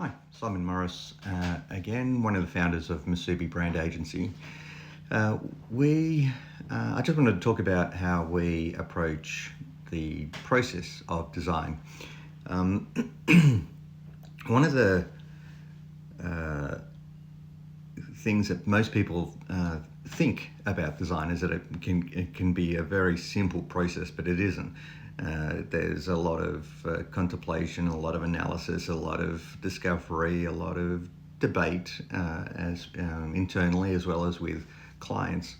Hi, Simon Morris again, one of the founders of Masubi Brand Agency. I just wanted to talk about how we approach the process of design. One of the things that most people think about design is that it can be a very simple process, but it isn't. There's a lot of contemplation, a lot of analysis, a lot of discovery, a lot of debate internally as well as with clients.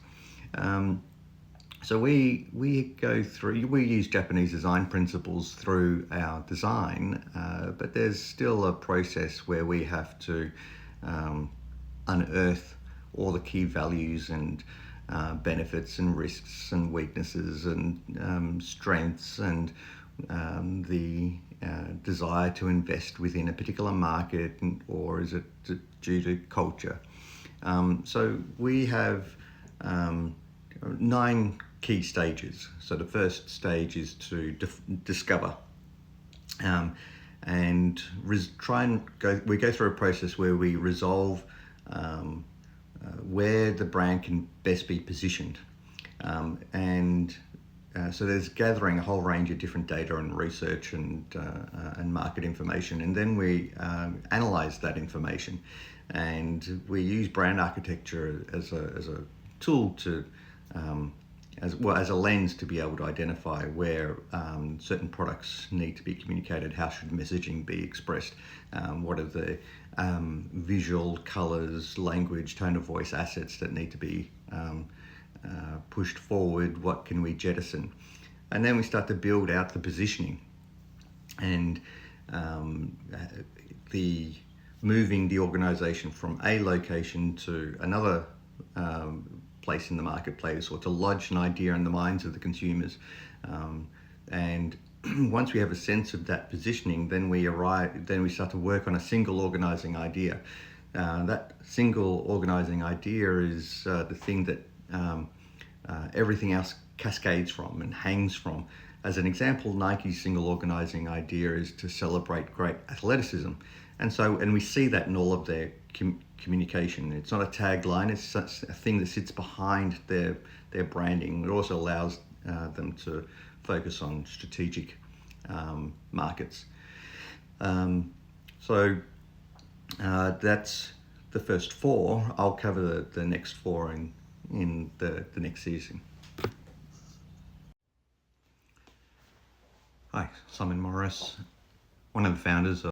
So we use Japanese design principles through our design, but there's still a process where we have to unearth all the key values and benefits and risks and weaknesses and strengths and the desire to invest within a particular market, or is it due to culture? So we have 9 key stages. So the first stage is to discover. We go through a process where we resolve where the brand can best be positioned. So there's gathering a whole range of different data and research and market information, and then we analyze that information, and we use brand architecture as a tool to as a lens to be able to identify where certain products need to be communicated, how should messaging be expressed, what are the visual, colors, language, tone of voice assets that need to be pushed forward, what can we jettison. And then we start to build out the positioning and moving the organization from a location to another place in the marketplace, or to lodge an idea in the minds of the consumers. And once we have a sense of that positioning, then we start to work on a single organizing idea. That single organizing idea is the thing that everything else cascades from and hangs from. As an example, Nike's single organizing idea is to celebrate great athleticism. And we see that in all of their communication. It's not a tagline, it's such a thing that sits behind their branding. It also allows them to focus on strategic markets. That's the first 4. I'll cover the next 4 in the next season. Hi, Simon Morris, one of the founders of